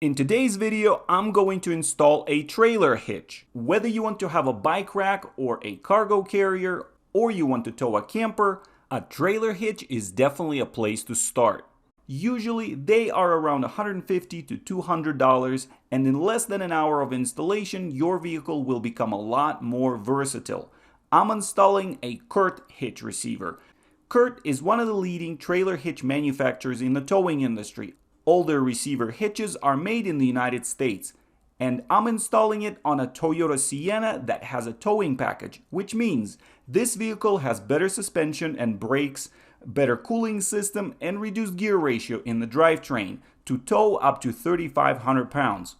In today's video, I'm going to install a trailer hitch. Whether you want to have a bike rack or a cargo carrier, or you want to tow a camper, a trailer hitch is definitely a place to start. Usually they are around $150 to $200, and in less than an hour of installation, your vehicle will become a lot more versatile. I'm installing a CURT hitch receiver. CURT is one of the leading trailer hitch manufacturers in the towing industry. All their receiver hitches are made in the United States, and I'm installing it on a Toyota Sienna that has a towing package, which means this vehicle has better suspension and brakes, better cooling system, and reduced gear ratio in the drivetrain to tow up to 3,500 pounds.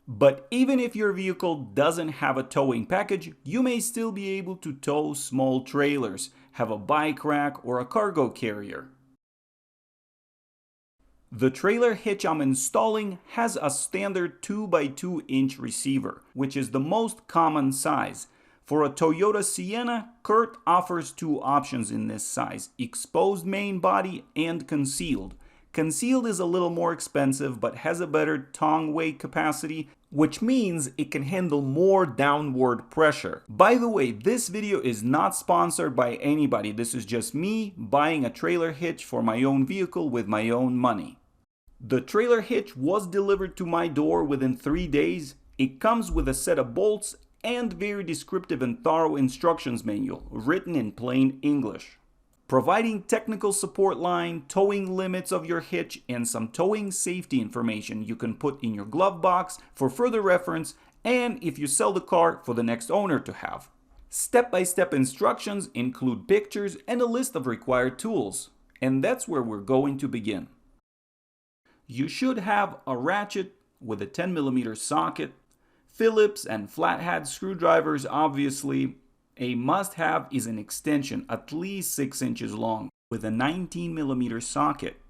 But even if your vehicle doesn't have a towing package, you may still be able to tow small trailers, have a bike rack, or a cargo carrier. The trailer hitch I'm installing has a standard 2x2 inch receiver, which is the most common size. For a Toyota Sienna, CURT offers two options in this size: exposed main body and concealed. Concealed is a little more expensive but has a better tongue weight capacity, which means it can handle more downward pressure. By the way, this video is not sponsored by anybody. This is just me buying a trailer hitch for my own vehicle with my own money. The trailer hitch was delivered to my door within 3 days. It comes with a set of bolts and very descriptive and thorough instructions manual written in plain English, providing technical support line, towing limits of your hitch, and some towing safety information you can put in your glove box for further reference, and if you sell the car, for the next owner to have. Step-by-step instructions include pictures and a list of required tools, and that's where we're going to begin. You should have a ratchet with a 10mm socket, Phillips and flathead screwdrivers. Obviously, a must-have is an extension at least 6 inches long with a 19mm socket.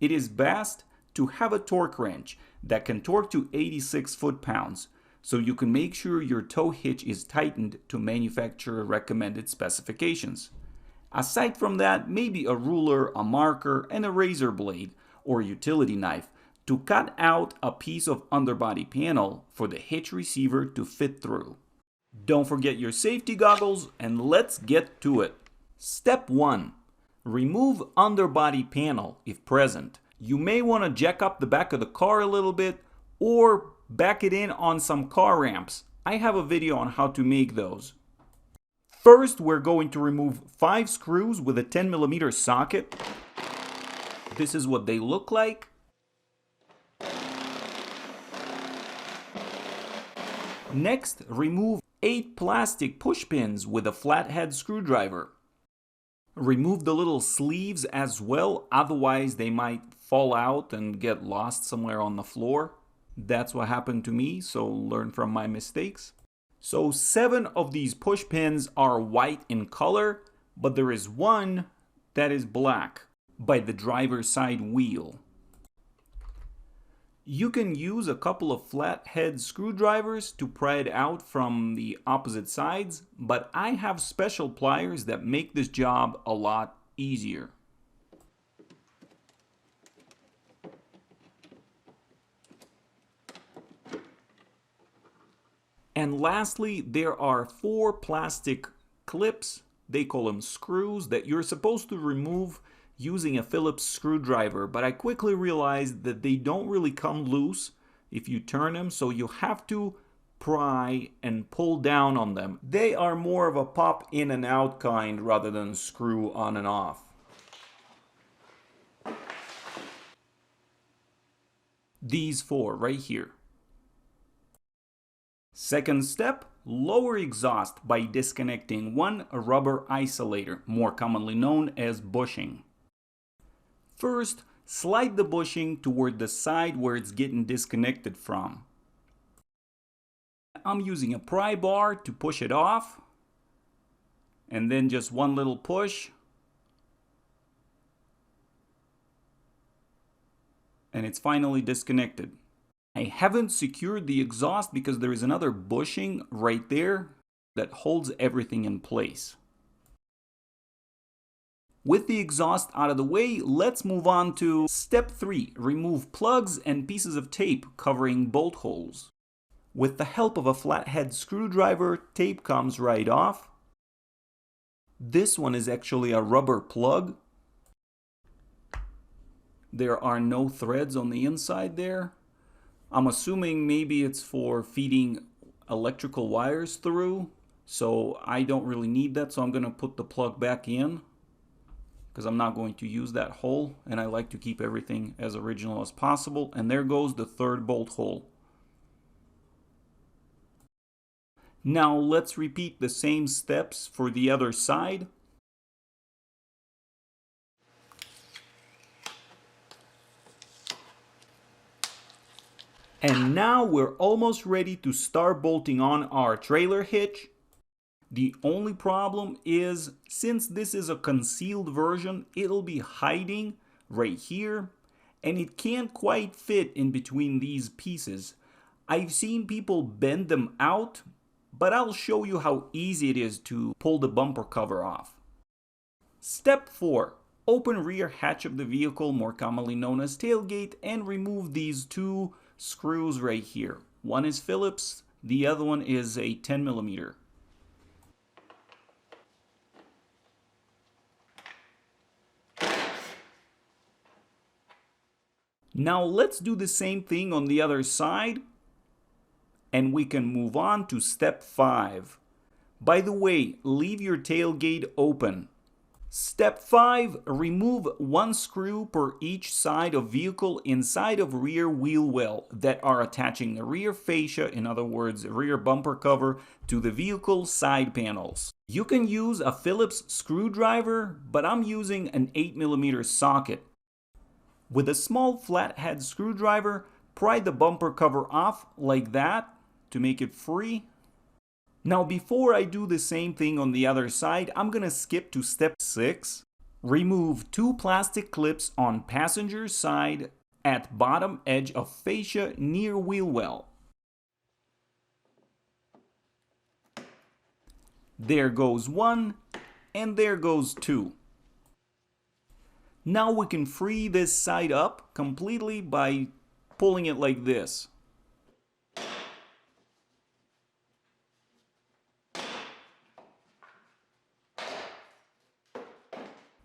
It is best to have a torque wrench that can torque to 86 foot-pounds, so you can make sure your tow hitch is tightened to manufacturer recommended specifications. Aside from that, maybe a ruler, a marker, and a razor blade or utility knife to cut out a piece of underbody panel for the hitch receiver to fit through. Don't forget your safety goggles, and let's get to it. Step 1. Remove underbody panel if present. You may want to jack up the back of the car a little bit or back it in on some car ramps. I have a video on how to make those. First, we're going to remove 5 screws with a 10mm socket. This is what they look like. Next, remove 8 plastic push pins with a flathead screwdriver. Remove the little sleeves as well, otherwise they might fall out and get lost somewhere on the floor. That's what happened to me, so learn from my mistakes. So 7 of these push pins are white in color, but there is one that is black by the driver's side wheel. You can use a couple of flathead screwdrivers to pry it out from the opposite sides, but I have special pliers that make this job a lot easier. And lastly, there are 4 plastic clips, they call them screws, that you're supposed to remove using a Phillips screwdriver, but I quickly realized that they don't really come loose if you turn them, so you have to pry and pull down on them. They are more of a pop in and out kind rather than screw on and off. These 4 right here. Second step, lower exhaust by disconnecting one rubber isolator, more commonly known as bushing. First, slide the bushing toward the side where it's getting disconnected from. I'm using a pry bar to push it off, and then just one little push, and it's finally disconnected. I haven't secured the exhaust because there is another bushing right there that holds everything in place. With the exhaust out of the way, let's move on to step 3. Remove plugs and pieces of tape covering bolt holes. With the help of a flathead screwdriver, tape comes right off. This one is actually a rubber plug. There are no threads on the inside there. I'm assuming maybe it's for feeding electrical wires through, so I don't really need that, so I'm going to put the plug back in because I'm not going to use that hole, and I like to keep everything as original as possible. And there goes the third bolt hole. Now let's repeat the same steps for the other side. And now we're almost ready to start bolting on our trailer hitch. The only problem is, since this is a concealed version, it'll be hiding right here, and it can't quite fit in between these pieces. I've seen people bend them out, but I'll show you how easy it is to pull the bumper cover off. Step 4. Open rear hatch of the vehicle, more commonly known as tailgate, and remove these two screws right here. One is Phillips, the other one is a 10mm. Now let's do the same thing on the other side, and we can move on to step 5. By the way, leave your tailgate open. Step 5. Remove one screw per each side of vehicle inside of rear wheel well that are attaching the rear fascia, in other words, rear bumper cover, to the vehicle side panels. You can use a Phillips screwdriver, but I'm using an 8mm socket. With a small flathead screwdriver, pry the bumper cover off like that to make it free. Now before I do the same thing on the other side, I'm gonna skip to step 6. Remove two plastic clips on passenger side at bottom edge of fascia near wheel well. There goes one, and there goes two. Now we can free this side up completely by pulling it like this.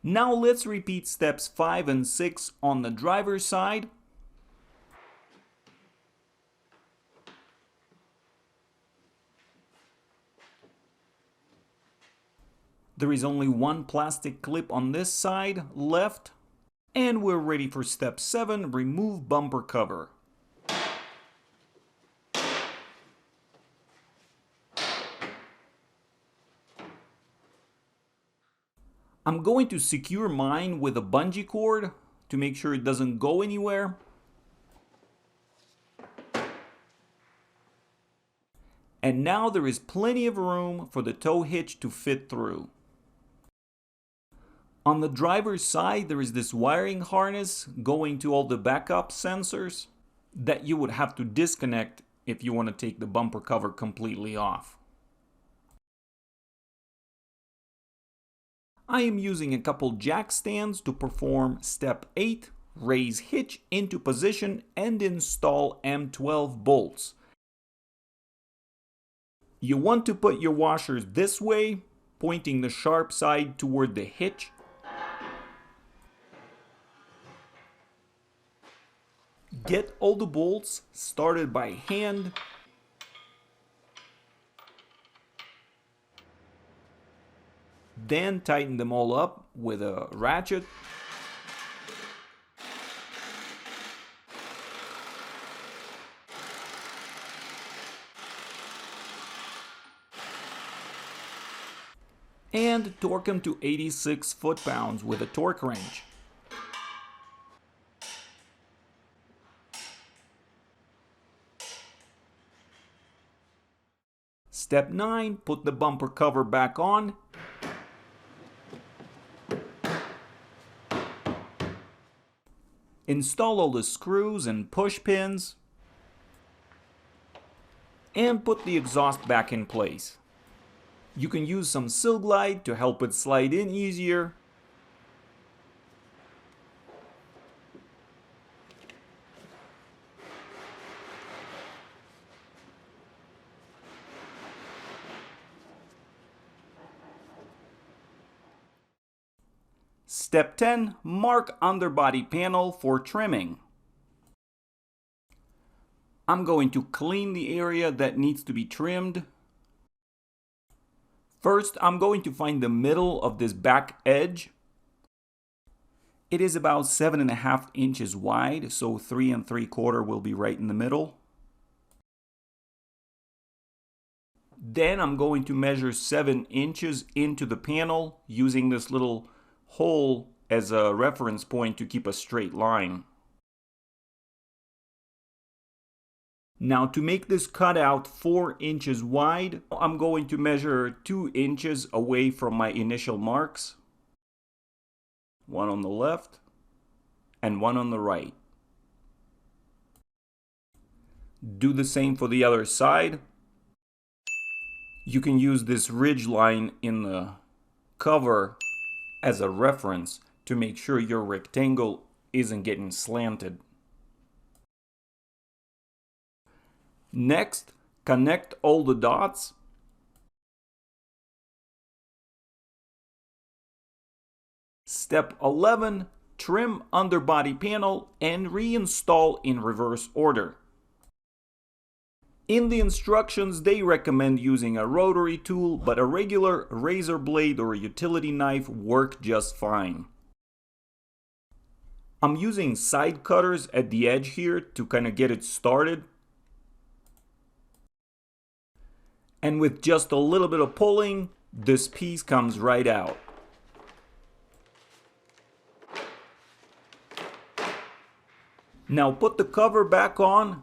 Now let's repeat steps 5 and 6 on the driver's side. There is only one plastic clip on this side left, and we're ready for step 7, remove bumper cover. I'm going to secure mine with a bungee cord to make sure it doesn't go anywhere. And now there is plenty of room for the tow hitch to fit through. On the driver's side, there is this wiring harness going to all the backup sensors that you would have to disconnect if you want to take the bumper cover completely off. I am using a couple jack stands to perform step 8, raise hitch into position and install M12 bolts. You want to put your washers this way, pointing the sharp side toward the hitch. Get all the bolts started by hand. Then tighten them all up with a ratchet. And torque them to 86 foot-pounds with a torque wrench. Step 9, put the bumper cover back on. Install all the screws and push pins. And put the exhaust back in place. You can use some Sil Glide to help it slide in easier. Step 10. Mark underbody panel for trimming. I'm going to clean the area that needs to be trimmed. First, I'm going to find the middle of this back edge. It is about 7.5 inches wide, so 3 3/4 will be right in the middle. Then I'm going to measure 7 inches into the panel using this little hole as a reference point to keep a straight line. Now to make this cutout 4 inches wide, I'm going to measure 2 inches away from my initial marks. One on the left and one on the right. Do the same for the other side. You can use this ridge line in the cover as a reference to make sure your rectangle isn't getting slanted. Next, connect all the dots. Step 11, trim underbody panel and reinstall in reverse order. In the instructions, they recommend using a rotary tool, but a regular razor blade or utility knife work just fine. I'm using side cutters at the edge here to kind of get it started. And with just a little bit of pulling, this piece comes right out. Now put the cover back on.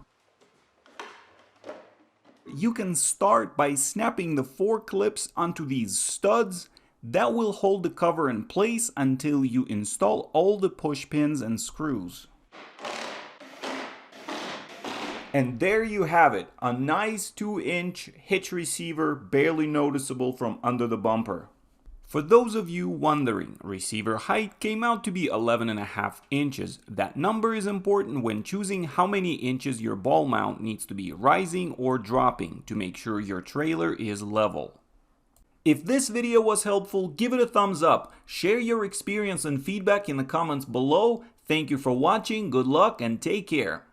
You can start by snapping the 4 clips onto these studs. That will hold the cover in place until you install all the push pins and screws. And there you have it, a nice 2-inch hitch receiver, barely noticeable from under the bumper. For those of you wondering, receiver height came out to be 11.5 inches. That number is important when choosing how many inches your ball mount needs to be rising or dropping to make sure your trailer is level. If this video was helpful, give it a thumbs up, share your experience and feedback in the comments below. Thank you for watching, good luck and take care.